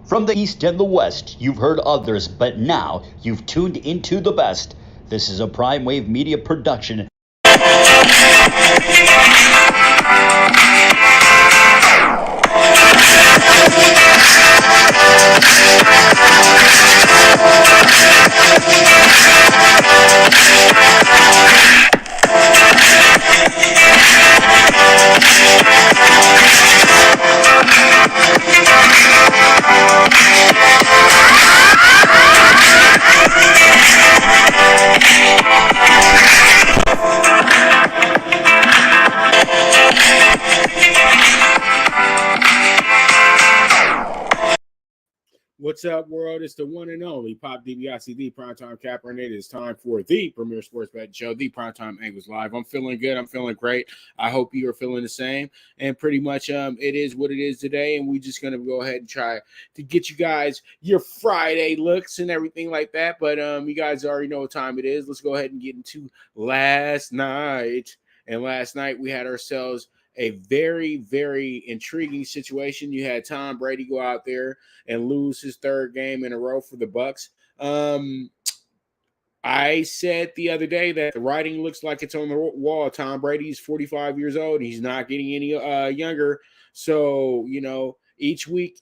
From the East and the West, you've heard others, but now you've tuned into the best. This is a Prime Wave Media production. What's up, world? It's the one and only Pop DiBiase, the Primetime Capper, and it is time for the premier sports betting show, the PrimeTime Angles Live. I'm feeling good. I'm feeling great. I hope you are feeling the same. And pretty much it is what it is today, and we're just going to go ahead and try to get you guys your Friday looks and everything like that. But you guys already know what time it is. Let's go ahead and get into last night. And last night we had ourselves a very, very intriguing situation. You had Tom Brady go out there and lose his third game in a row for the Bucs. I said the other day that the writing looks like it's on the wall. Tom Brady's 45 years old. He's not getting any younger. So, you know, each week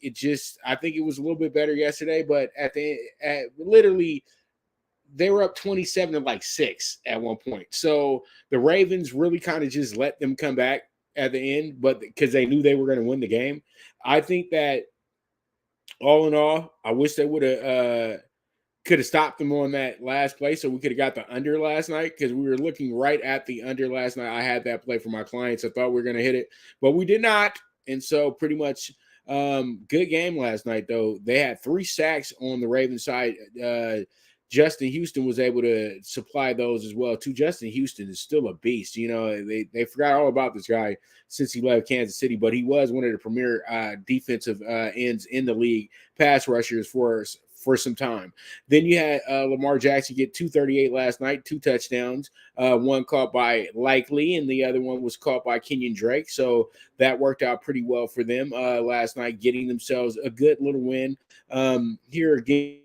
I think it was a little bit better yesterday, but literally they were up 27-6 at one point. So the Ravens really kind of just let them come back at the end, but because they knew they were going to win the game. I think that all in all, I wish they would have could have stopped them on that last play, so we could have got the under last night, because we were looking right at the under last night. I had that play for my clients. I thought we were going to hit it, but we did not. And so pretty much good game last night, though. They had 3 sacks on the Ravens side. Justin Houston was able to supply those as well, too. Justin Houston is still a beast. You know, they forgot all about this guy since he left Kansas City, but he was one of the premier defensive ends in the league, pass rushers for some time. Then you had Lamar Jackson get 238 last night, 2 touchdowns, one caught by Likely, and the other one was caught by Kenyon Drake. So that worked out pretty well for them last night, getting themselves a good little win here again.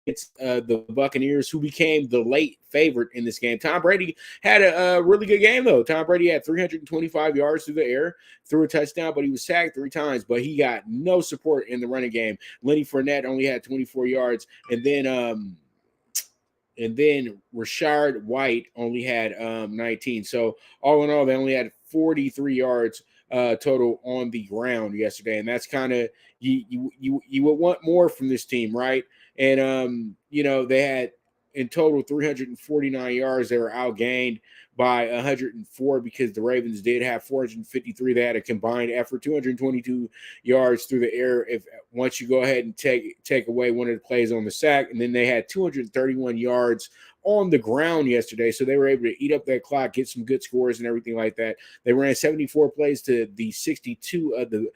It's the Buccaneers, who became the late favorite in this game. Tom Brady had a really good game, though. Tom Brady had 325 yards through the air, threw a touchdown, but he was sacked 3 times. But he got no support in the running game. Lenny Fournette only had 24 yards, and then Rashard White only had 19. So all in all, they only had 43 yards total on the ground yesterday, and that's kind of you would want more from this team, right? And, you know, they had in total 349 yards. They were outgained by 104 because the Ravens did have 453. They had a combined effort, 222 yards through the air once you go ahead and take away one of the plays on the sack. And then they had 231 yards on the ground yesterday. So they were able to eat up that clock, get some good scores and everything like that. They ran 74 plays to the 62 of the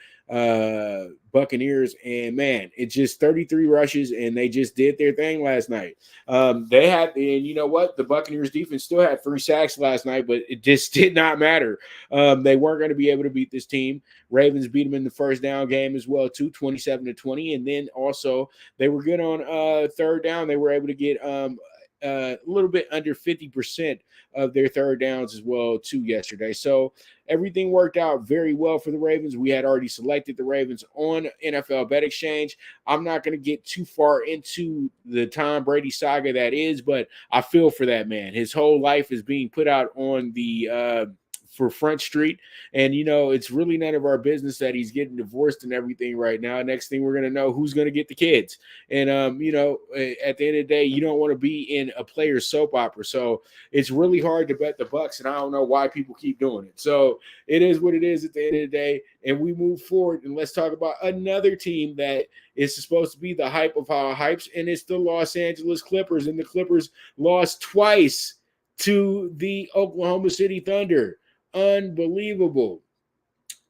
Buccaneers, and man, it's just 33 rushes, and they just did their thing last night. And you know what? The Buccaneers defense still had 3 sacks last night, but it just did not matter. They weren't going to be able to beat this team. Ravens beat them in the first down game as well, too, 27-20. And then also they were good on third down. They were able to get a little bit under 50% of their third downs as well, too, yesterday. So everything worked out very well for the Ravens. We had already selected the Ravens on NFL Bet Exchange. I'm not going to get too far into the Tom Brady saga that is, but I feel for that man. His whole life is being put out on the for Front Street, and you know, it's really none of our business that he's getting divorced and everything right now. Next thing we're going to know who's going to get the kids. And you know, at the end of the day, you don't want to be in a player's soap opera. So it's really hard to bet the Bucs, and I don't know why people keep doing it. So it is what it is at the end of the day, and we move forward, and let's talk about another team that is supposed to be the hype of all hypes, and it's the Los Angeles Clippers. And the Clippers lost twice to the Oklahoma City Thunder. Unbelievable.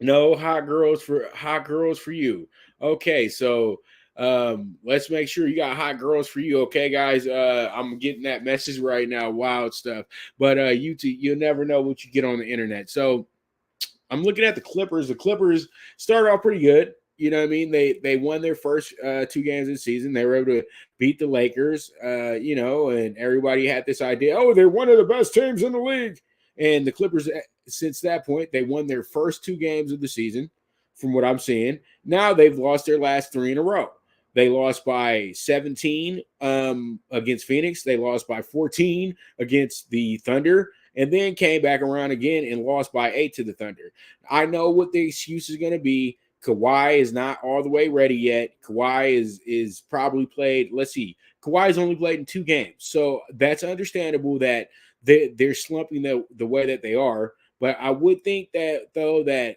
No hot girls for you. Okay, so let's make sure you got hot girls for you. Okay, guys. I'm getting that message right now. Wild stuff. But you'll never know what you get on the internet. So I'm looking at the Clippers. The Clippers started off pretty good. You know what I mean? They won their first 2 games of the season. They were able to beat the Lakers, and everybody had this idea, oh, they're one of the best teams in the league. And the Clippers, since that point, they won their first 2 games of the season, from what I'm seeing. Now they've lost their last 3 in a row. They lost by 17 against Phoenix. They lost by 14 against the Thunder, and then came back around again and lost by 8 to the Thunder. I know what the excuse is going to be. Kawhi is not all the way ready yet. Kawhi is probably played. Let's see. Kawhi's only played in 2 games. So that's understandable that they're slumping the way that they are. But I would think that, though, that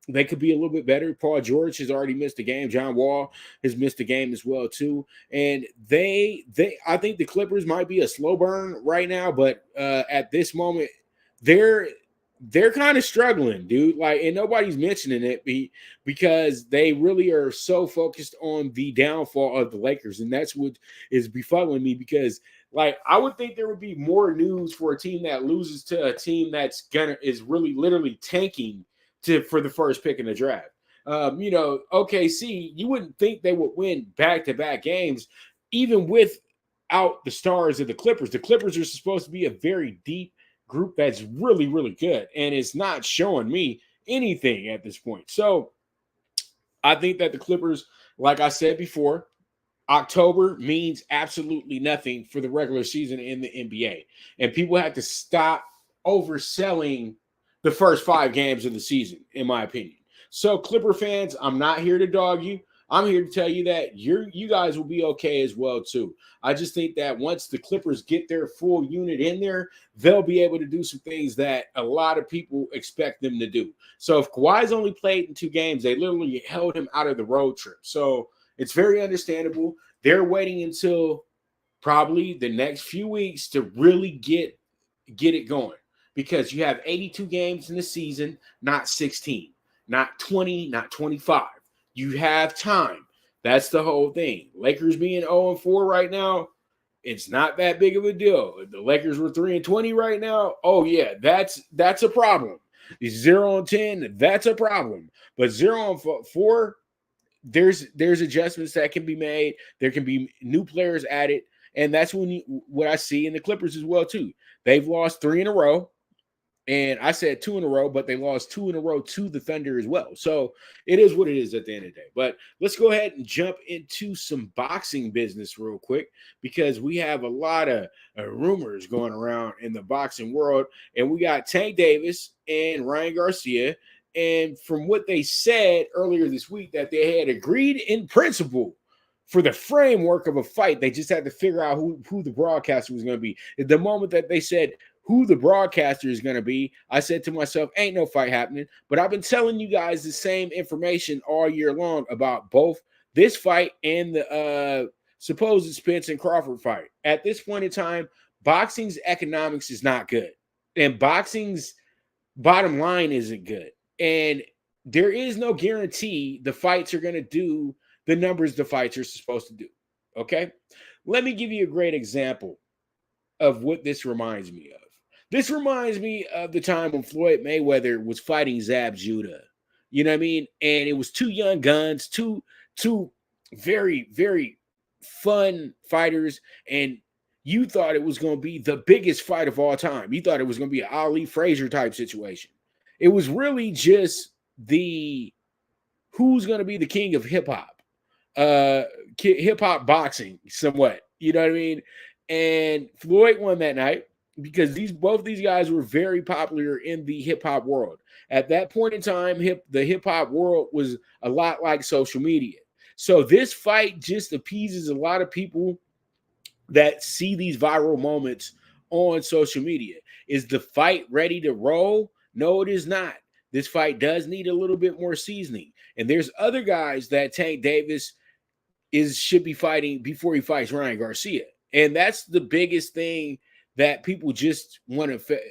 they could be a little bit better. Paul George has already missed a game. John Wall has missed a game as well, too. And I think the Clippers might be a slow burn right now, but at this moment, they're kind of struggling, dude. Like, and nobody's mentioning it because they really are so focused on the downfall of the Lakers, and that's what is befuddling me. Because, like, I would think there would be more news for a team that loses to a team is really literally tanking for the first pick in the draft. OKC, you wouldn't think they would win back-to-back games, even without the stars of the Clippers. The Clippers are supposed to be a very deep group that's really, really good, and it's not showing me anything at this point. So I think that the Clippers, like I said before, October means absolutely nothing for the regular season in the NBA, and people have to stop overselling the first 5 games of the season, in my opinion. So, Clipper fans, I'm not here to dog you. I'm here to tell you that you guys will be okay as well, too. I just think that once the Clippers get their full unit in there, they'll be able to do some things that a lot of people expect them to do. So if Kawhi's only played in 2 games, they literally held him out of the road trip. So it's very understandable. They're waiting until probably the next few weeks to really get it going, because you have 82 games in the season, not 16, not 20, not 25. You have time. That's the whole thing. Lakers being 0-4 right now, it's not that big of a deal. If the Lakers were 3-20 right now, oh yeah, that's a problem. 0-10, that's a problem. But 0-4, there's adjustments that can be made. There can be new players added, and that's what I see in the Clippers as well too. They've lost 3 in a row. And I said 2 in a row, but they lost 2 in a row to the Thunder as well. So it is what it is at the end of the day. But let's go ahead and jump into some boxing business real quick, because we have a lot of rumors going around in the boxing world. And we got Tank Davis and Ryan Garcia. And from what they said earlier this week, that they had agreed in principle for the framework of a fight. They just had to figure out who the broadcaster was going to be. At the moment that they said who the broadcaster is going to be, I said to myself, ain't no fight happening. But I've been telling you guys the same information all year long about both this fight and the supposed Spence and Crawford fight. At this point in time, boxing's economics is not good. And boxing's bottom line isn't good. And there is no guarantee the fights are going to do the numbers the fights are supposed to do. Okay? Let me give you a great example of what this reminds me of. This reminds me of the time when Floyd Mayweather was fighting Zab Judah. You know what I mean? And it was 2 young guns, two very, very fun fighters. And you thought it was going to be the biggest fight of all time. You thought it was going to be an Ali Frazier type situation. It was really just who's going to be the king of hip hop, boxing somewhat. You know what I mean? And Floyd won that night, because both these guys were very popular in the hip-hop world. At that point in time, the hip-hop world was a lot like social media. So this fight just appeases a lot of people that see these viral moments on social media. Is the fight ready to roll? No, it is not. This fight does need a little bit more seasoning. And there's other guys that Tank Davis should be fighting before he fights Ryan Garcia. And that's the biggest thing that people just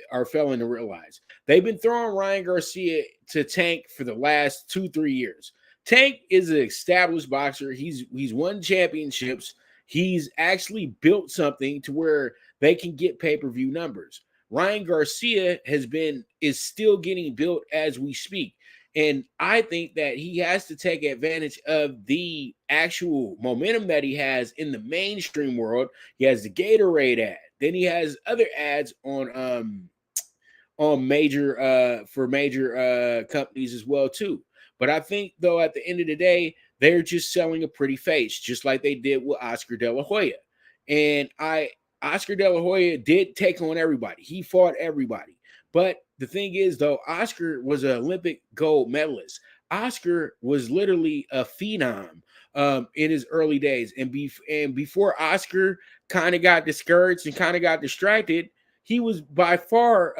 are failing to realize. They've been throwing Ryan Garcia to Tank for the last 2-3 years. Tank is an established boxer. He's won championships. He's actually built something to where they can get pay-per-view numbers. Ryan Garcia is still getting built as we speak. And I think that he has to take advantage of the actual momentum that he has in the mainstream world. He has the Gatorade ad. Then he has other ads on major for major companies as well too. But I think though at the end of the day, they're just selling a pretty face, just like they did with Oscar De La Hoya. And Oscar De La Hoya did take on everybody. He fought everybody. But the thing is, though, Oscar was an Olympic gold medalist. Oscar was literally a phenom in his early days. And before Oscar kind of got discouraged and kind of got distracted, he was by far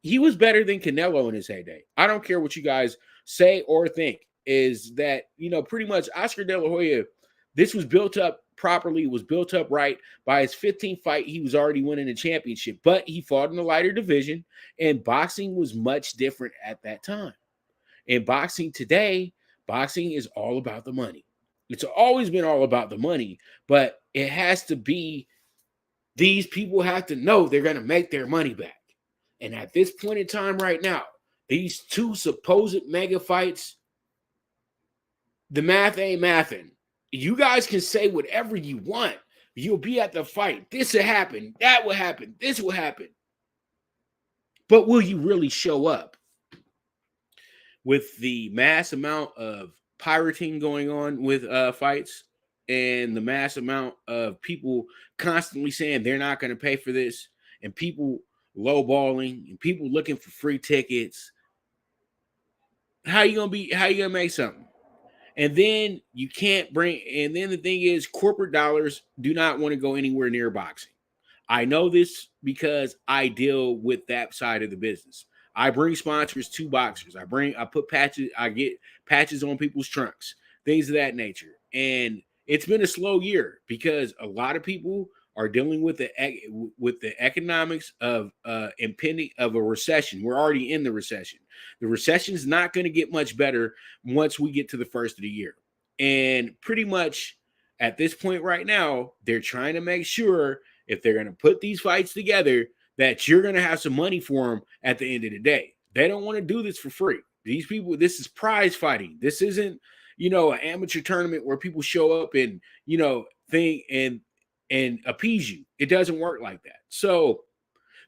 he was better than Canelo in his heyday. I don't care what you guys say or think. Is that pretty much Oscar De La Hoya? This was built up properly. It was built up right. By his 15th fight, he was already winning the championship. But he fought in the lighter division, and boxing was much different at that time. And boxing today, boxing is all about the money. It's always been all about the money, but it has to be. These people have to know they're going to make their money back. And at this point in time right now, these two supposed mega fights, the math ain't mathing. You guys can say whatever you want. You'll be at the fight. This will happen. That will happen. This will happen. But will you really show up? With the mass amount of pirating going on with fights, and the mass amount of people constantly saying they're not going to pay for this, and people lowballing, and people looking for free tickets, how you gonna make something? And then you can't bring, and then the thing is, corporate dollars do not want to go anywhere near boxing. I know this because I deal with that side of the business. I bring sponsors to boxers. I put patches, I get patches on people's trunks, things of that nature. And it's been a slow year because a lot of people are dealing with the economics of impending of a recession. We're already in the recession. The recession is not going to get much better once we get to the first of the year. And pretty much at this point right now, they're trying to make sure if they're going to put these fights together, that you're going to have some money for them at the end of the day. They don't want to do this for free. These people, this is prize fighting. This isn't, an amateur tournament where people show up and, think and appease you. It doesn't work like that. So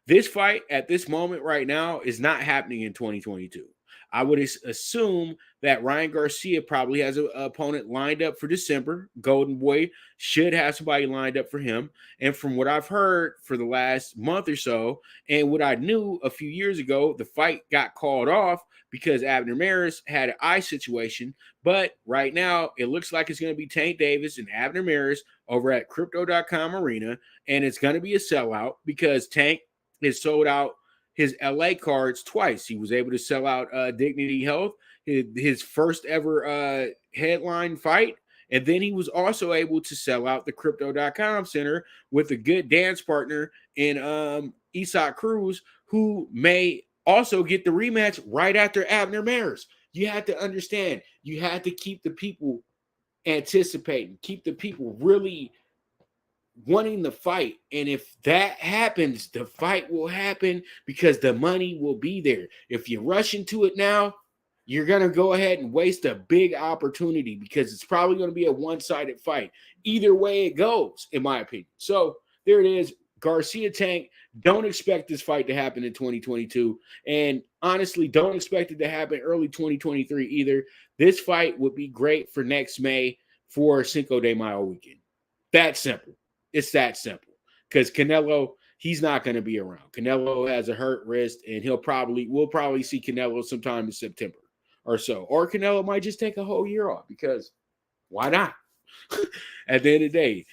this fight at this moment right now is not happening in 2022. I would assume that Ryan Garcia probably has an opponent lined up for December. Golden Boy should have somebody lined up for him. And from what I've heard for the last month or so, and what I knew a few years ago, the fight got called off because Abner Maris had an eye situation. But right now, it looks like it's going to be Tank Davis and Abner Maris over at Crypto.com Arena. And it's going to be a sellout because Tank has sold out his LA cards twice. He was able to sell out Dignity Health, his first ever headline fight. And then he was also able to sell out the Crypto.com Center with a good dance partner in Isak Cruz, who may also get the rematch right after Abner Maris. You have to understand, you have to keep the people anticipating, keep the people really wanting the fight. And if that happens, the fight will happen because the money will be there. If you rush into it now, you're going to go ahead and waste a big opportunity because it's probably going to be a one-sided fight. Either way it goes, in my opinion. So there it is. Garcia Tank. Don't expect this fight to happen in 2022. And honestly, don't expect it to happen early 2023 either. This fight would be great for next May for Cinco de Mayo weekend. That simple. It's that simple because Canelo, he's not going to be around. Canelo has a hurt wrist, and we'll probably see Canelo sometime in September or so. Or Canelo might just take a whole year off because why not? At the end of the day.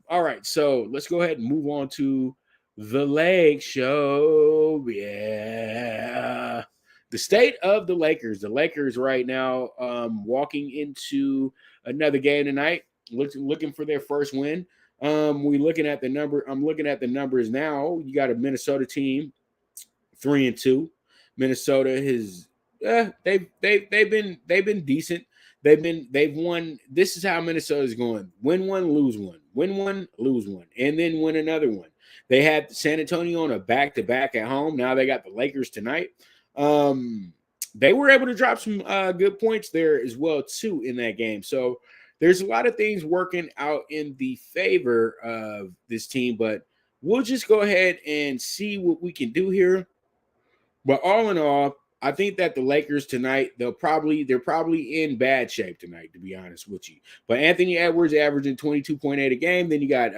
All right, so let's go ahead and move on to the Lake Show. Yeah. The state of the Lakers. The Lakers right now walking into another game tonight, looking for their first win. I'm looking at the numbers now. You got a Minnesota team, 3-2. Minnesota has they've been decent. They've won. This is how Minnesota's going: win one, lose one, win one, lose one, and then win another one. They had San Antonio on a back-to-back at home. Now they got the Lakers tonight. they were able to drop some good points there as well, too, in that game. So there's a lot of things working out in the favor of this team, but we'll just go ahead and see what we can do here. But all in all, I think that the Lakers tonight, they're probably in bad shape tonight, to be honest with you. But Anthony Edwards averaging 22.8 a game. Then you got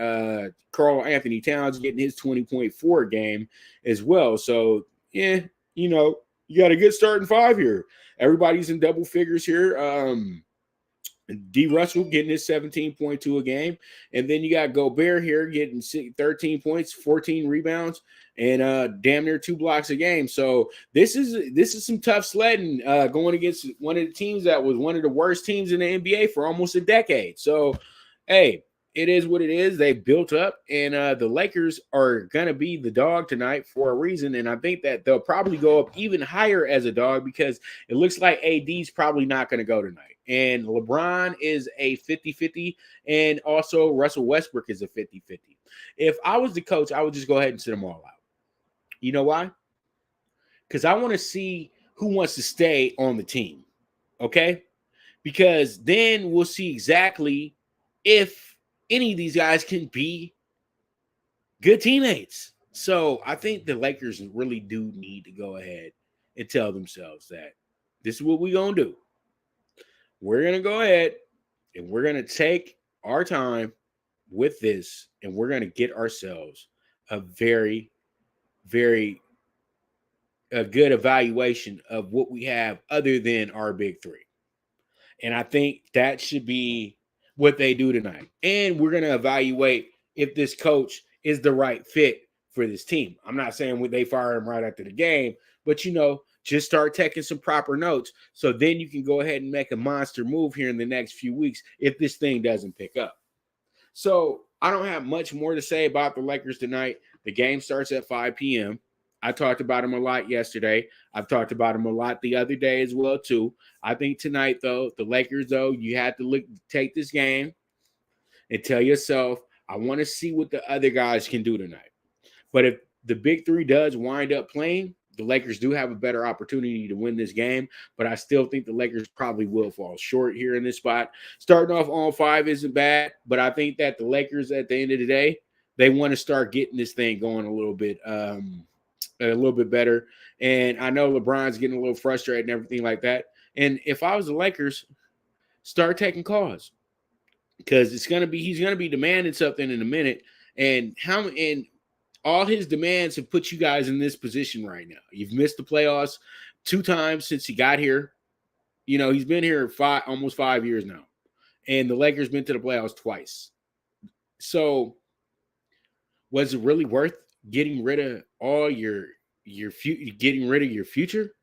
Karl Anthony Towns getting his 20.4 game as well. So, yeah, you got a good starting five here. Everybody's in double figures here. D. Russell getting his 17.2 a game. And then you got Gobert here getting 13 points, 14 rebounds, and damn near 2 blocks a game. So this is some tough sledding going against one of the teams that was one of the worst teams in the NBA for almost a decade. So, hey, it is what it is. They built up, and the Lakers are going to be the dog tonight for a reason. And I think that they'll probably go up even higher as a dog because it looks like AD's probably not going to go tonight. And LeBron is a 50-50, and also Russell Westbrook is a 50-50. If I was the coach, I would just go ahead and sit them all out. You know why? Because I want to see who wants to stay on the team, okay? Because then we'll see exactly if any of these guys can be good teammates. So I think the Lakers really do need to go ahead and tell themselves that this is what we're going to do. We're going to go ahead and we're going to take our time with this, and we're going to get ourselves a very, very good evaluation of what we have other than our big three. And I think that should be what they do tonight. And we're going to evaluate if this coach is the right fit for this team. I'm not saying they fire him right after the game, but, just start taking some proper notes so then you can go ahead and make a monster move here in the next few weeks if this thing doesn't pick up. So I don't have much more to say about the Lakers tonight. The game starts at 5 p.m. I talked about them a lot yesterday. I've talked about them a lot the other day as well, too. I think tonight, though, the Lakers, though, you have to take this game and tell yourself, I want to see what the other guys can do tonight. But if the big three does wind up playing, the Lakers do have a better opportunity to win this game, but I still think the Lakers probably will fall short here in this spot. Starting off on 5 isn't bad, but I think that the Lakers at the end of the day, they want to start getting this thing going a little bit better. And I know LeBron's getting a little frustrated and everything like that. And if I was the Lakers, start taking calls because he's going to be demanding something in a minute. And all his demands have put you guys in this position right now. You've missed the playoffs 2 times since he got here. He's been here almost 5 years now. And the Lakers been to the playoffs twice. So was it really worth getting rid of all your future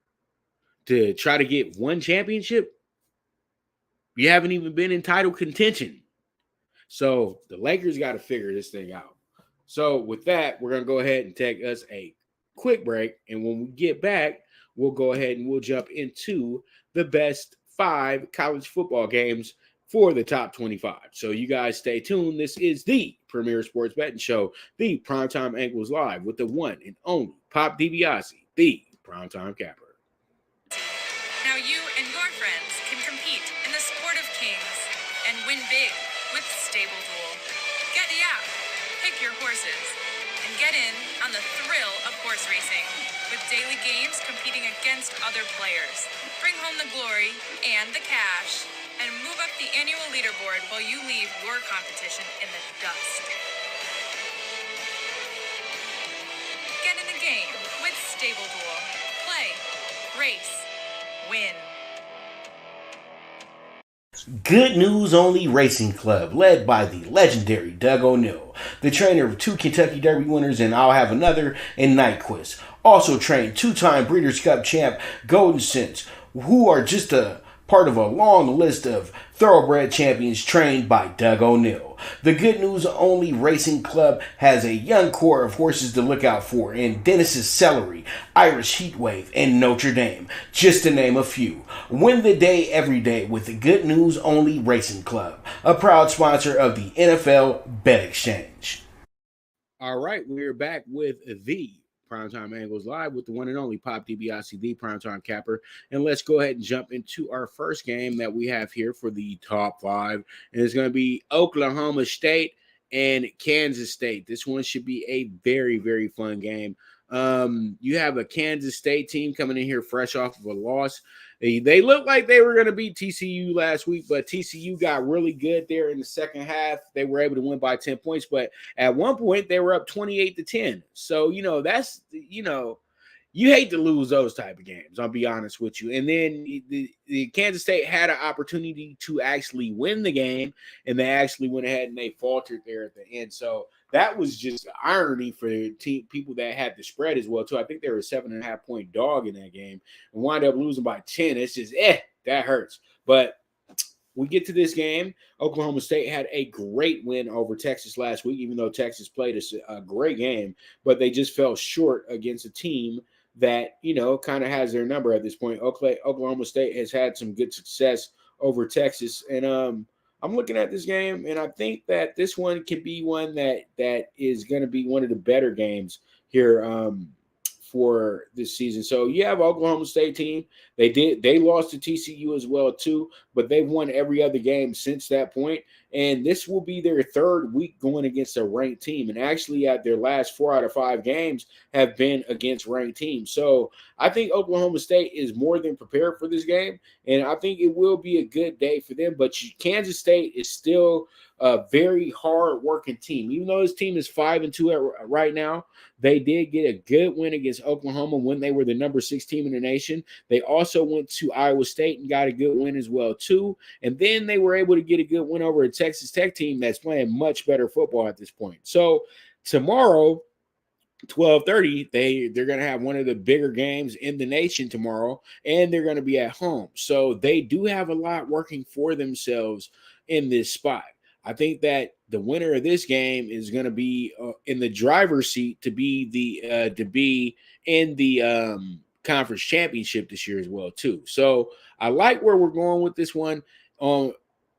to try to get one championship? You haven't even been in title contention. So the Lakers got to figure this thing out. So with that, we're going to go ahead and take us a quick break. And when we get back, we'll go ahead and we'll jump into the best 5 college football games for the top 25. So you guys stay tuned. This is the premier sports betting show, the PrimeTime Angles Live with the one and only Pop DiBiase, the PrimeTime Capper. Now you and your friends can compete in the sport of kings and win big with Stable Duel. Get the app. Pick your horses and get in on the thrill of horse racing with daily games competing against other players. Bring home the glory and the cash and move up the annual leaderboard while you leave your competition in the dust. Get in the game with Stable Duel. Play, race, win. Good News Only Racing Club, led by the legendary Doug O'Neill, the trainer of 2 Kentucky Derby winners and I'll Have Another and Nyquist. Also trained 2-time Breeders' Cup champ Golden Sense, who are just a part of a long list of thoroughbred champions trained by Doug O'Neill. The Good News Only Racing Club has a young core of horses to look out for in Dennis's Celery, Irish Heatwave, and Notre Dame, just to name a few. Win the day every day with the Good News Only Racing Club, a proud sponsor of the NFL Bet Exchange. All right, we're back with the PrimeTime Angles live with the one and only Pop DiBiase, the Primetime Capper. And let's go ahead and jump into our first game that we have here for the top 5. And it's going to be Oklahoma State and Kansas State. This one should be a very, very fun game. You have a Kansas State team coming in here fresh off of a loss. They looked like they were going to beat TCU last week, but TCU got really good there in the second half. They were able to win by 10 points, but at one point they were up 28-10. So, that's, you hate to lose those type of games, I'll be honest with you. And then the Kansas State had an opportunity to actually win the game, and they actually went ahead and they faltered there at the end. So that was just irony for people that had the spread as well, too. I think they were a 7.5-point dog in that game and wound up losing by 10. It's just, that hurts. But we get to this game. Oklahoma State had a great win over Texas last week, even though Texas played a great game, but they just fell short against a team that, kind of has their number at this point. Oklahoma State has had some good success over Texas. And I'm looking at this game, and I think that this one can be one that is going to be one of the better games here for this season. So you have Oklahoma State team. They lost to TCU as well too, but they've won every other game since that point. And this will be their third week going against a ranked team. And actually at their last 4 out of 5 games have been against ranked teams. So I think Oklahoma State is more than prepared for this game. And I think it will be a good day for them. But Kansas State is still a very hard-working team. Even though this team is 5-2 right now, they did get a good win against Oklahoma when they were the number 6 team in the nation. They also went to Iowa State and got a good win as well, too. And then they were able to get a good win over a Texas Tech team that's playing much better football at this point. So tomorrow, 12:30, they're going to have one of the bigger games in the nation tomorrow, and they're going to be at home. So they do have a lot working for themselves in this spot. I think that the winner of this game is going to be in the driver's seat to be in the conference championship this year as well too. So I like where we're going with this one.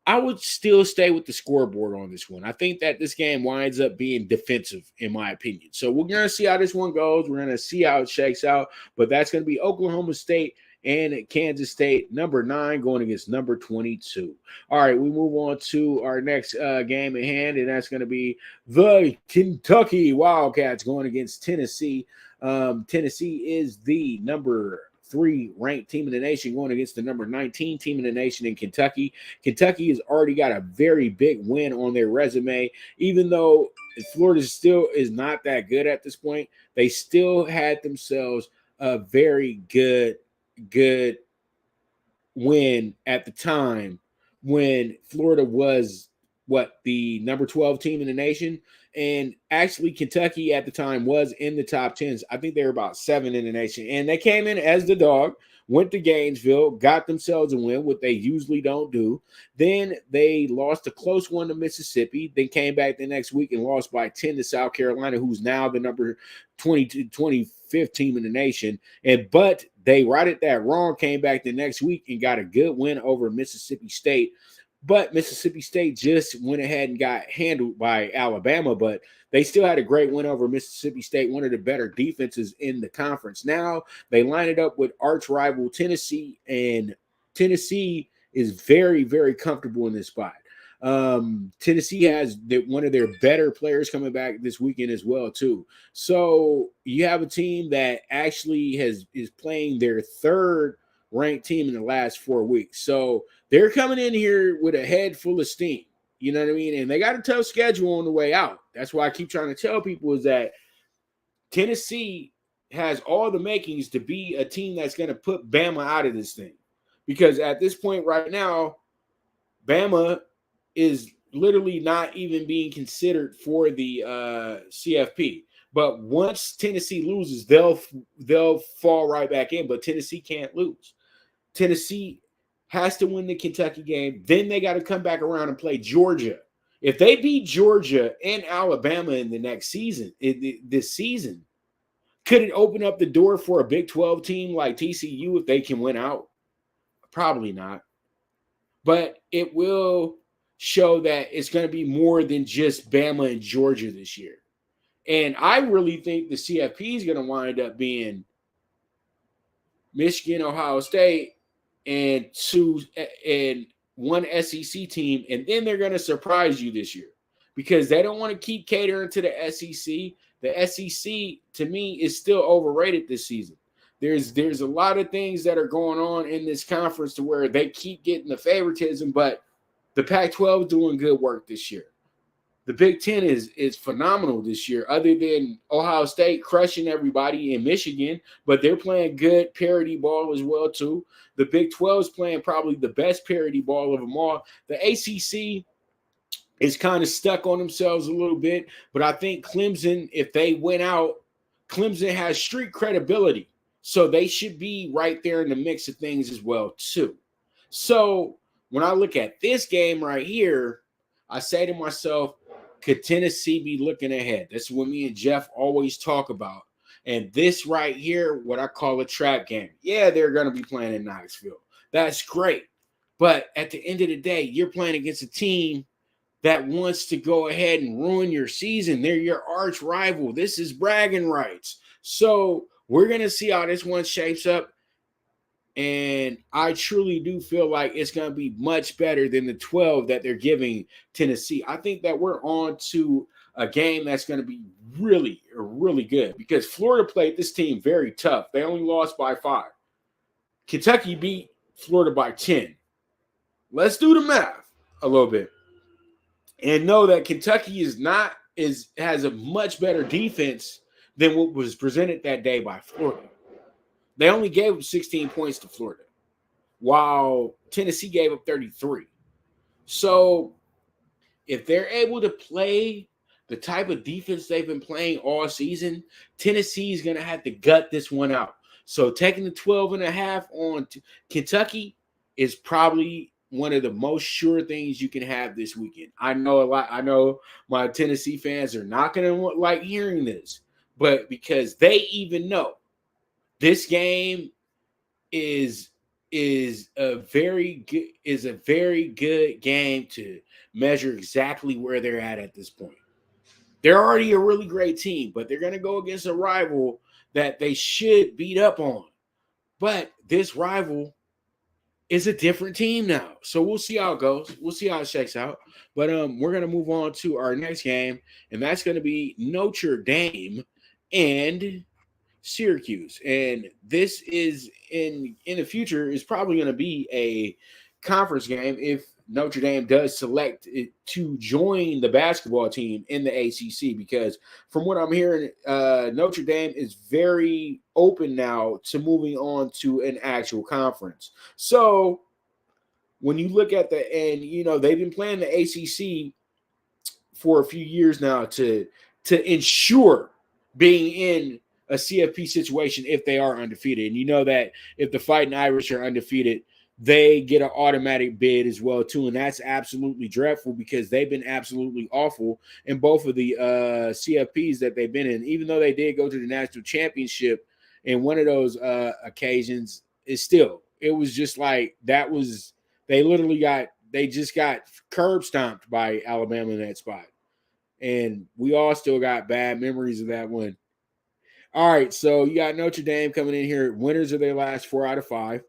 I would still stay with the scoreboard on this one. I think that this game winds up being defensive, in my opinion. So we're going to see how this one goes. We're going to see how it shakes out. But that's going to be Oklahoma State and Kansas State, number 9 going against number 22. All right, we move on to our next game at hand, and that's going to be the Kentucky Wildcats going against Tennessee. Tennessee is the number 3 ranked team in the nation going against the number 19 team in the nation in Kentucky. Kentucky has already got a very big win on their resume. Even though Florida still is not that good at this point, they still had themselves a very good win at the time when Florida was the number 12 team in the nation. And actually Kentucky at the time was in the top 10s. I think they were about 7 in the nation. And they came in as the dog, went to Gainesville, got themselves a win, what they usually don't do. Then they lost a close one to Mississippi, then came back the next week and lost by 10 to South Carolina, who's now the number 25th team in the nation. But they righted that wrong, came back the next week and got a good win over Mississippi State. But Mississippi State just went ahead and got handled by Alabama, but they still had a great win over Mississippi State, one of the better defenses in the conference. Now they line it up with arch rival Tennessee, and Tennessee is very, very comfortable in this spot. Tennessee has one of their better players coming back this weekend as well, too. So you have a team that actually is playing their 3rd ranked team in the last 4 weeks. So they're coming in here with a head full of steam. You know what I mean? And they got a tough schedule on the way out. That's why I keep trying to tell people is that Tennessee has all the makings to be a team that's going to put Bama out of this thing. Because at this point right now, Bama is literally not even being considered for the CFP. But once Tennessee loses, they'll fall right back in. But Tennessee can't lose. Tennessee has to win the Kentucky game. Then they got to come back around and play Georgia. If they beat Georgia and Alabama in the next season, this season, could it open up the door for a Big 12 team like TCU if they can win out? Probably not. But it will show that it's going to be more than just Bama and Georgia this year. And I really think the CFP is going to wind up being Michigan, Ohio State, and one SEC team, and then they're going to surprise you this year because they don't want to keep catering to the SEC. The SEC, to me, is still overrated this season. There's a lot of things that are going on in this conference to where they keep getting the favoritism, but the Pac-12 is doing good work this year. The Big Ten is phenomenal this year, other than Ohio State crushing everybody in Michigan, but they're playing good parity ball as well, too. The Big 12 is playing probably the best parity ball of them all. The ACC is kind of stuck on themselves a little bit, but I think Clemson, if they went out, Clemson has street credibility, so they should be right there in the mix of things as well, too. So when I look at this game right here, I say to myself, could Tennessee be looking ahead? That's what me and Jeff always talk about. And this right here, what I call a trap game. Yeah, they're going to be playing in Knoxville. That's great. But at the end of the day, you're playing against a team that wants to go ahead and ruin your season. They're your arch rival. This is bragging rights. So we're going to see how this one shapes up. And I truly do feel like it's going to be much better than the 12 that they're giving Tennessee. I think that we're on to a game that's going to be really, really good because Florida played this team very tough. They only lost by 5. Kentucky beat Florida by 10. Let's do the math a little bit and know that Kentucky has a much better defense than what was presented that day by Florida. They only gave up 16 points to Florida, while Tennessee gave up 33. So if they're able to play the type of defense they've been playing all season, Tennessee is going to have to gut this one out. So taking the 12.5 on Kentucky is probably one of the most sure things you can have this weekend. I know my Tennessee fans are not going to like hearing this, but because they even know this game is a very good game to measure exactly where they're at this point. They're already a really great team, but they're going to go against a rival that they should beat up on. But this rival is a different team now. So we'll see how it goes. We'll see how it shakes out. But we're going to move on to our next game, and that's going to be Notre Dame and Syracuse. And this is in the future is probably going to be a conference game if Notre Dame does select it to join the basketball team in the ACC, because from what I'm hearing, Notre Dame is very open now to moving on to an actual conference. So when you look at they've been playing the ACC for a few years now to ensure being in a CFP situation if they are undefeated. And you know that if the Fighting Irish are undefeated, they get an automatic bid as well, too. And that's absolutely dreadful because they've been absolutely awful in both of the CFPs that they've been in. Even though they did go to the national championship in one of those occasions, it was just like they just got curb stomped by Alabama in that spot. And we all still got bad memories of that one. All right, so you got Notre Dame coming in here, winners of their last 4 out of 5.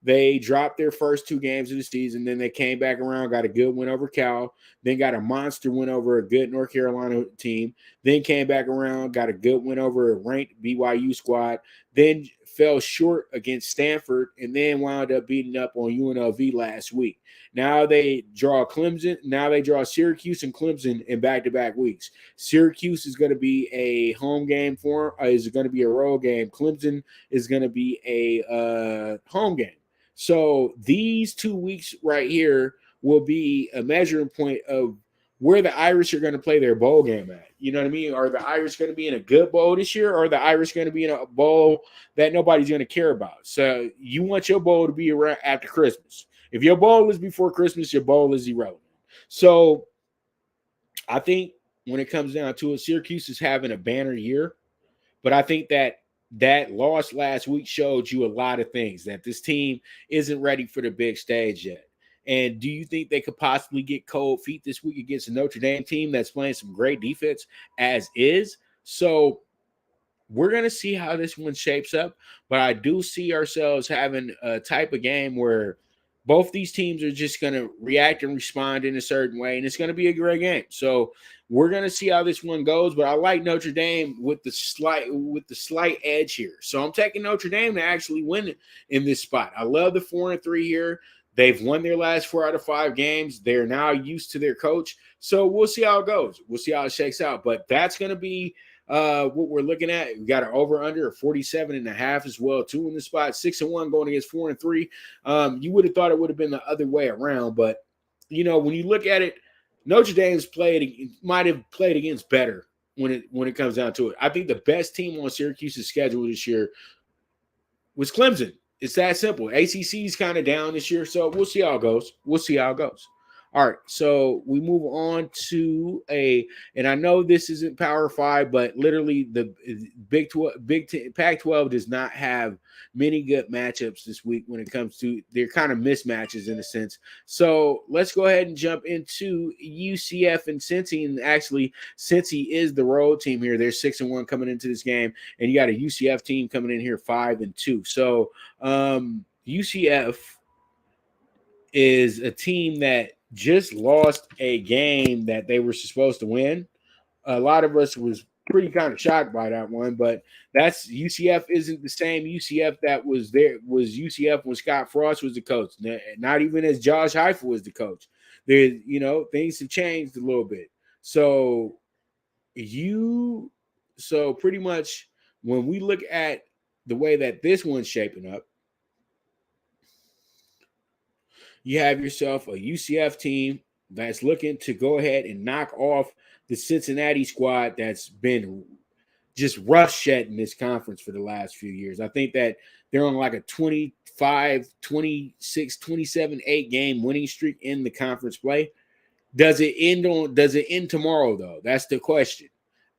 They dropped their first 2 games of the season. Then they came back around, got a good win over Cal, then got a monster win over a good North Carolina team, then came back around, got a good win over a ranked BYU squad, then fell short against Stanford, and then wound up beating up on UNLV last week. Now they draw Clemson. Now they draw Syracuse and Clemson in back-to-back weeks. Syracuse is going to be a home game for them. Is going to be a road game. Clemson is going to be a home game. So these 2 weeks right here will be a measuring point of where the Irish are going to play their bowl game at. You know what I mean? Are the Irish going to be in a good bowl this year, or are the Irish going to be in a bowl that nobody's going to care about? So you want your bowl to be around after Christmas. If your bowl is before Christmas, your bowl is irrelevant. So I think when it comes down to it, Syracuse is having a banner year, but I think that loss last week showed you a lot of things, that this team isn't ready for the big stage yet. And do you think they could possibly get cold feet this week against a Notre Dame team that's playing some great defense as is? So we're going to see how this one shapes up, but I do see ourselves having a type of game where both these teams are just going to react and respond in a certain way, and it's going to be a great game. So we're going to see how this one goes, but I like Notre Dame with the slight edge here. So I'm taking Notre Dame to actually win in this spot. I love the 4-3 here. They've won their last 4 out of 5 games. They're now used to their coach. So we'll see how it goes. We'll see how it shakes out, but that's going to be what we're looking at. We got an over-under of 47.5 as well, too, in the spot. 6-1 going against 4-3. You would have thought it would have been the other way around, but when you look at it, Notre Dame's might have played against better when it comes down to it. I think the best team on Syracuse's schedule this year was Clemson. It's that simple. ACC's kind of down this year, so we'll see how it goes. All right, so we move on to and I know this isn't Power 5, but literally the Pac-12 does not have many good matchups this week when it comes to – they're kind of mismatches in a sense. So let's go ahead and jump into UCF and Cincy. And actually, Cincy is the road team here. They're 6-1 coming into this game, and you got a UCF team coming in here 5-2. So UCF is a team that just lost a game that they were supposed to win. A lot of us was pretty kind of shocked by that one, but that's UCF isn't the same UCF that was there. Was UCF when Scott Frost was the coach, not even as Josh Heupel was the coach. Things have changed a little bit. So pretty much when we look at the way that this one's shaping up, you have yourself a UCF team that's looking to go ahead and knock off the Cincinnati squad that's been just rough-shedding this conference for the last few years. I think that they're on like a 25, 26, 27, 8-game winning streak in the conference play. Does it end tomorrow, though? That's the question.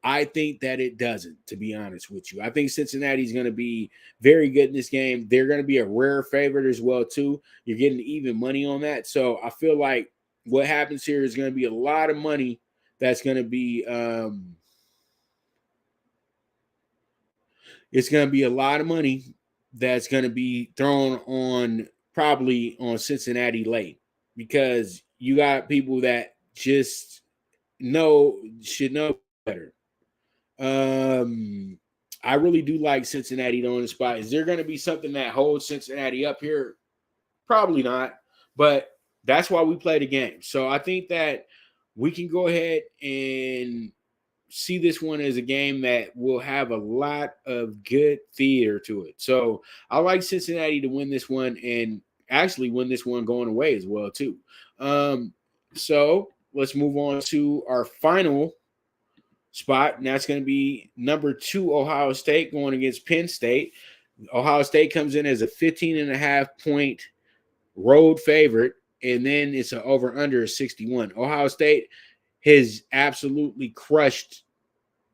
I think that it doesn't, to be honest with you. I think Cincinnati's going to be very good in this game. They're going to be a rare favorite as well, too. You're getting even money on that. So I feel like what happens here is going to be a lot of money that's going to be it's going to be a lot of money that's going to be thrown on probably on Cincinnati late, because you got people that just should know better. I really do like Cincinnati on the spot. Is there going to be something that holds Cincinnati up here? Probably not, but that's why we play the game. So I think that we can go ahead and see this one as a game that will have a lot of good theater to it. So I like Cincinnati to win this one and actually win this one going away as well, too. So let's move on to our final spot, and that's going to be number 2, Ohio State going against Penn State. Ohio State comes in as a 15.5-point road favorite, and then it's an over-under of 61. Ohio State has absolutely crushed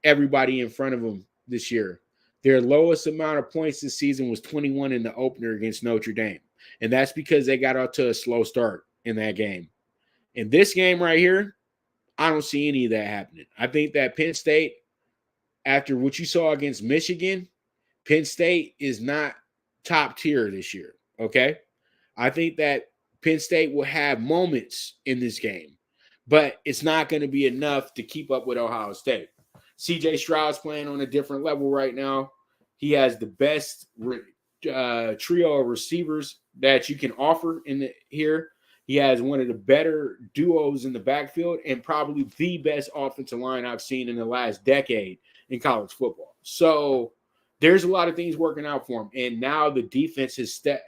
everybody in front of them this year. Their lowest amount of points this season was 21 in the opener against Notre Dame, and that's because they got out to a slow start in that game. In this game right here, I don't see any of that happening. I think that Penn State, after what you saw against Michigan, Penn State is not top tier this year, okay? I think that Penn State will have moments in this game, but it's not going to be enough to keep up with Ohio State. C.J. Stroud's playing on a different level right now. He has the best trio of receivers that you can offer here. He has one of the better duos in the backfield and probably the best offensive line I've seen in the last decade in college football. So there's a lot of things working out for him. And now the defense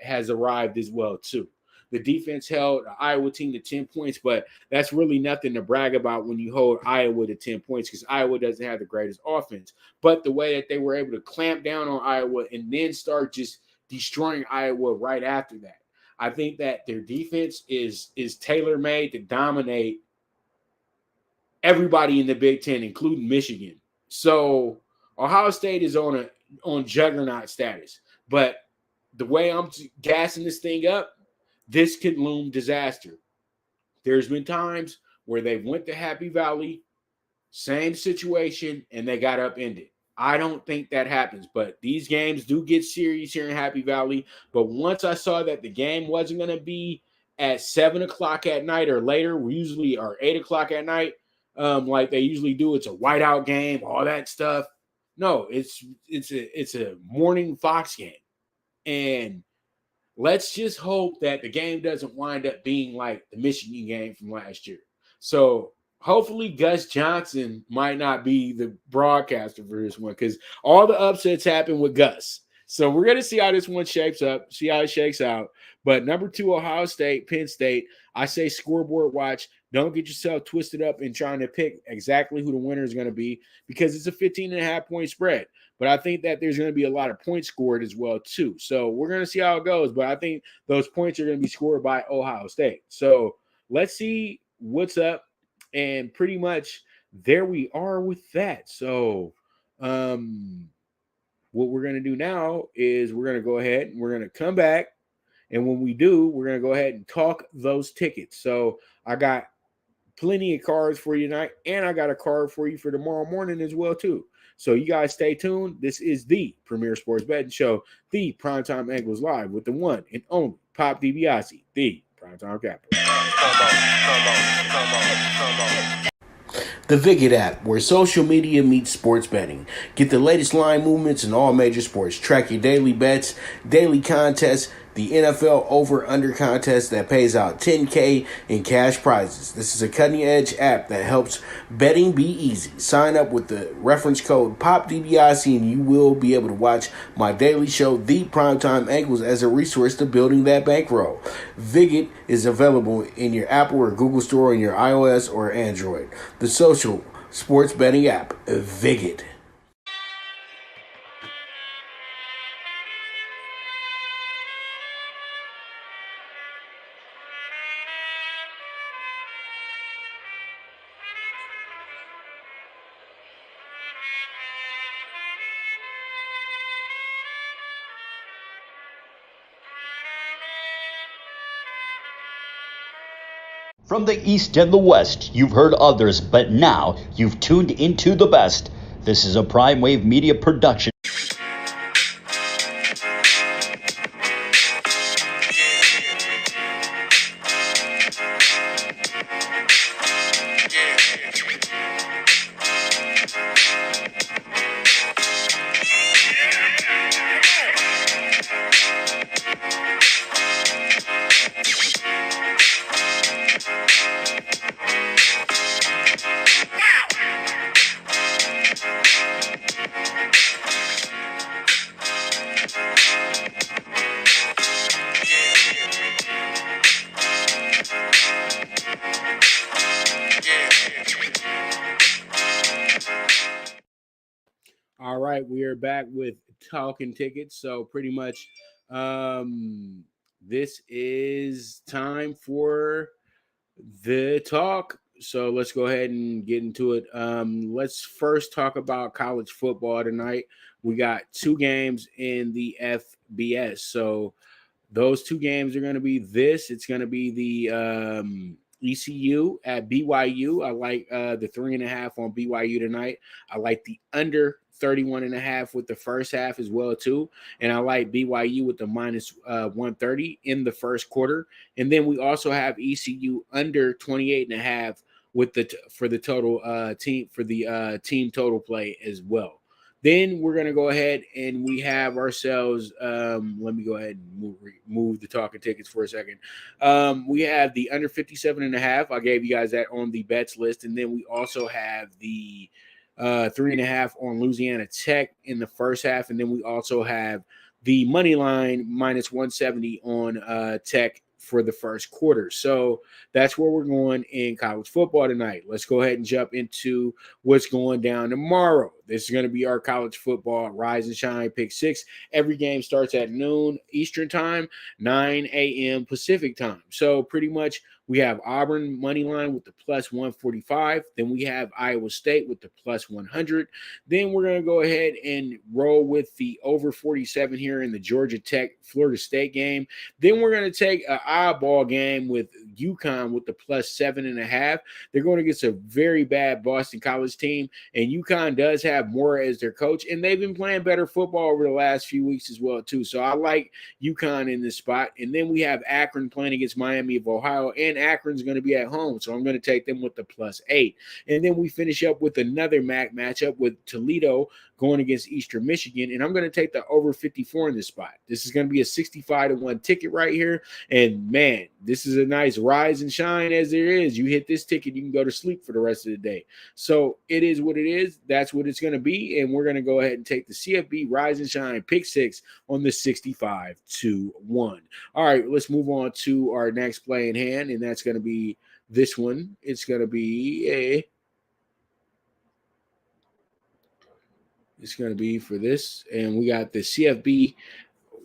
has arrived as well, too. The defense held the Iowa team to 10 points, but that's really nothing to brag about when you hold Iowa to 10 points, because Iowa doesn't have the greatest offense. But the way that they were able to clamp down on Iowa and then start just destroying Iowa right after that, I think that their defense is tailor-made to dominate everybody in the Big Ten, including Michigan. So Ohio State is on juggernaut status. But the way I'm gassing this thing up, this could loom disaster. There's been times where they went to Happy Valley, same situation, and they got upended. I don't think that happens, but these games do get serious here in Happy Valley. But once I saw that the game wasn't going to be at 7 o'clock at night or later, we usually are 8 o'clock at night, like they usually do. It's a whiteout game, all that stuff. No, it's a morning Fox game, and let's just hope that the game doesn't wind up being like the Michigan game from last year. So hopefully Gus Johnson might not be the broadcaster for this one, because all the upsets happen with Gus. So we're going to see how this one shapes up, see how it shakes out. But number 2, Ohio State, Penn State, I say scoreboard watch. Don't get yourself twisted up in trying to pick exactly who the winner is going to be, because it's a 15.5-point spread. But I think that there's going to be a lot of points scored as well, too. So we're going to see how it goes. But I think those points are going to be scored by Ohio State. So let's see what's up. And pretty much there we are with that. So what we're going to do now is we're going to go ahead and we're going to come back. And when we do, we're going to go ahead and talk those tickets. So I got plenty of cards for you tonight, and I got a card for you for tomorrow morning as well, too. So you guys stay tuned. This is the Premier Sports Betting Show, the Primetime Angles Live with the one and only Pop DiBiase, the Primetime Capital. The Viget app, where social media meets sports betting. Get the latest line movements in all major sports. Track your daily bets, daily contests, the NFL over-under contest that pays out $10K in cash prizes. This is a cutting-edge app that helps betting be easy. Sign up with the reference code POPDBIC and you will be able to watch my daily show, The Primetime Angles, as a resource to building that bankroll. Viget is available in your Apple or Google Store on your iOS or Android. The social sports betting app, Viget. From the East and the West, you've heard others, but now you've tuned into the best. This is a Prime Wave Media production. All right, we are back with Talkin Tickets. So pretty much this is time for the talk. So let's go ahead and get into it. Let's first talk about college football tonight. We got 2 games in the FBS. So those 2 games are going to be this. It's going to be the ECU at BYU. I like the 3.5 on BYU tonight. I like the under 31.5 with the first half as well too, and I like BYU with the minus 130 in the first quarter. And then we also have ECU under 28.5 with for the total team for the team total play as well. Then we're going to go ahead and we have ourselves, let me go ahead and move the Talkin Tickets for a second. We have the under 57.5. I gave you guys that on the bets list. And then we also have the 3.5 on Louisiana Tech in the first half. And then we also have the money line minus 170 on Tech for the first quarter. So that's where we're going in college football tonight. Let's go ahead and jump into what's going down tomorrow. This is going to be our college football Rise and Shine Pick 6. Every game starts at noon Eastern time, 9 a.m. Pacific time. So pretty much We have Auburn money line with the plus 145. Then we have Iowa State with the plus 100. Then we're going to go ahead and roll with the over 47 here in the Georgia Tech Florida State game. Then we're going to take an eyeball game with UConn with the plus 7.5. They're going against a very bad Boston College team, and UConn does have Moore as their coach, and they've been playing better football over the last few weeks as well too. So I like UConn in this spot. And then we have Akron playing against Miami of Ohio, and Akron's going to be at home, so I'm going to take them with the plus 8. And then we finish up with another MAC matchup with Toledo going against Eastern Michigan, and I'm going to take the over 54 in this spot. This is going to be a 65-1 ticket right here, and man, this is a nice rise and shine as there is. You hit this ticket, you can go to sleep for the rest of the day. So it is what it is. That's what it's going to be, and we're going to go ahead and take the CFB rise and shine pick 6 on the 65-1. All right, let's move on to our next play in hand, and that's going to be this one. It's going to be for this, and we got the CFB,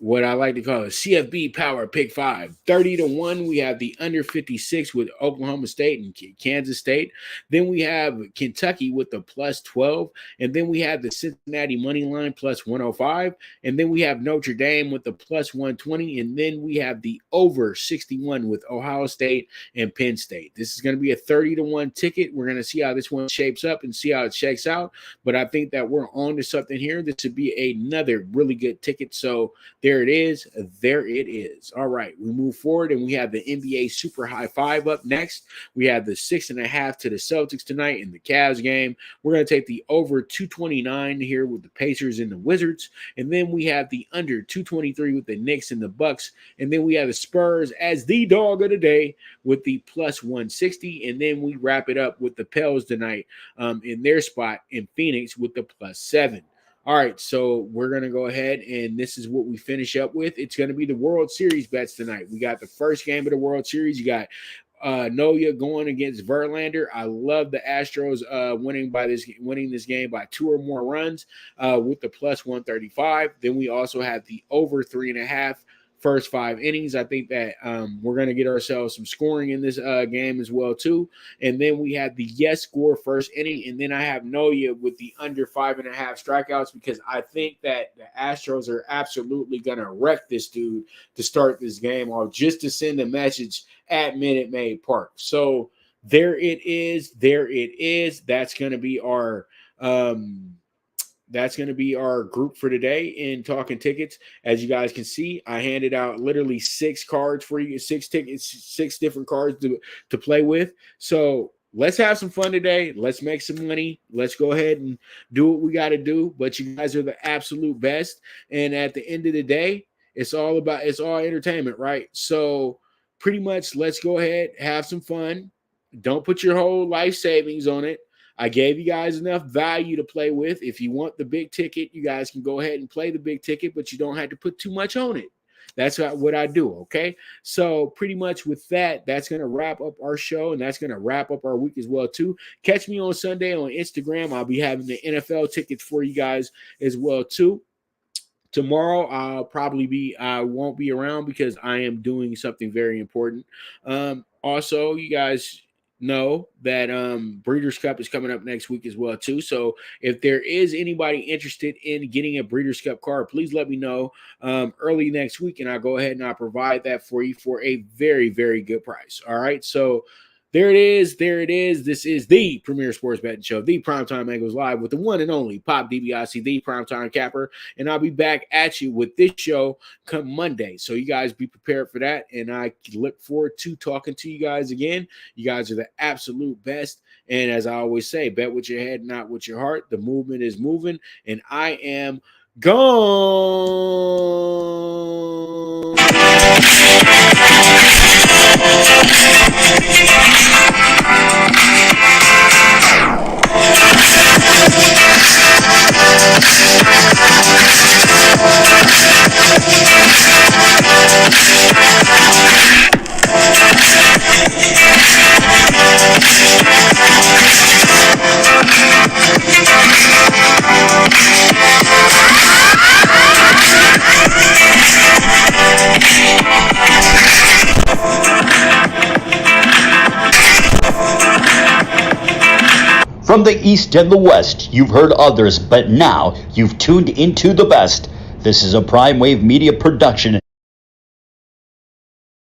what I like to call a CFB Power PK5. 30-1, we have the under 56 with Oklahoma State and Kansas State. Then we have Kentucky with the plus 12. And then we have the Cincinnati money line plus 105. And then we have Notre Dame with the plus 120. And then we have the over 61 with Ohio State and Penn State. This is going to be a 30-1 ticket. We're going to see how this one shapes up and see how it shakes out. But I think that we're on to something here. This would be another really good ticket. So there it is. There it is. All right, we move forward, and we have the NBA Super High 5 up next. We have the 6.5 to the Celtics tonight in the Cavs game. We're going to take the over 229 here with the Pacers and the Wizards. And then we have the under 223 with the Knicks and the Bucs. And then we have the Spurs as the dog of the day with the plus 160. And then we wrap it up with the Pels tonight in their spot in Phoenix with the plus 7. All right, so we're going to go ahead, and this is what we finish up with. It's going to be the World Series bets tonight. We got the first game of the World Series. You got Noya going against Verlander. I love the Astros winning this game by 2 or more runs with the plus 135. Then we also have the over 3.5 first 5 innings. I think that we're going to get ourselves some scoring in this game as well too. And then we have the yes score first inning, and then I have Noya with the under 5.5 strikeouts, because I think that the Astros are absolutely going to wreck this dude to start this game off, just to send a message at Minute Maid Park. So there it is. That's going to be our group for today in Talking Tickets. As you guys can see, I handed out literally 6 cards for you, 6 tickets, 6 different cards to play with. So let's have some fun today. Let's make some money. Let's go ahead and do what we got to do. But you guys are the absolute best. And at the end of the day, it's all entertainment, right? So pretty much let's go ahead, have some fun. Don't put your whole life savings on it. I gave you guys enough value to play with. If you want the big ticket, you guys can go ahead and play the big ticket, but you don't have to put too much on it. That's what I do, okay? So pretty much with that, that's going to wrap up our show, and that's going to wrap up our week as well, too. Catch me on Sunday on Instagram. I'll be having the NFL tickets for you guys as well, too. Tomorrow, I won't be around because I am doing something very important. Also, you guys know that Breeders' Cup is coming up next week as well too. So if there is anybody interested in getting a Breeders' Cup card, please let me know early next week, and I'll go ahead and I'll provide that for you for a very, very good price. All right, so there it is. This is the premier sports betting show, the PrimeTime Angles, live with the one and only Pop DiBiase, the Primetime Capper, and I'll be back at you with this show come Monday. So you guys be prepared for that, and I look forward to talking to you guys again. You guys are the absolute best, and as I always say, bet with your head, not with your heart. The movement is moving, and I am gone. From the East and the West, you've heard others, but now you've tuned into the best. This is a Prime Wave Media production.